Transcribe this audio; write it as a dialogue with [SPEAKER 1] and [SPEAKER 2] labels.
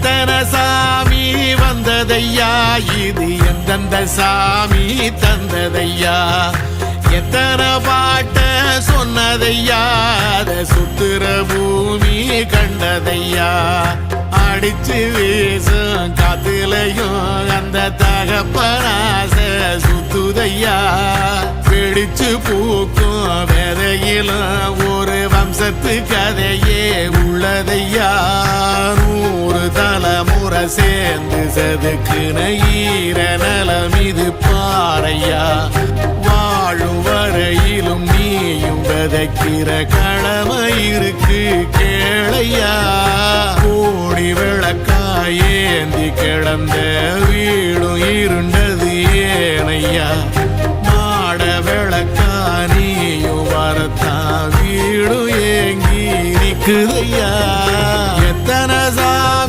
[SPEAKER 1] எத்தனை சாமி வந்ததையா இது எந்தெந்த சாமி தந்ததையா எத்தனை பாட்ட சொன்னதையா அத சுத்துற பூமி கண்டதையா அடிச்சு வீசும் காத்துலையும் அந்த தகப்பனாச சுத்துதையா பிடிச்சு பூக்கும் விதையிலும் ஒரு வம்சத்து கதையே உள்ளதையா 100 தலைமுறை சேர்ந்து செதுக்குன ஈர நலம் இது பாறையா வாழும் வரையிலும் நீயும் விதைக்கிற கடமை இருக்கு கேளையா கோடி விளக்காயேந்தி கிடந்த வீடும் இருண்டது ஏனையா மாட விளக்கா நீயும் வரத்தான் வீடும் ஏங்கி நிக்குதையா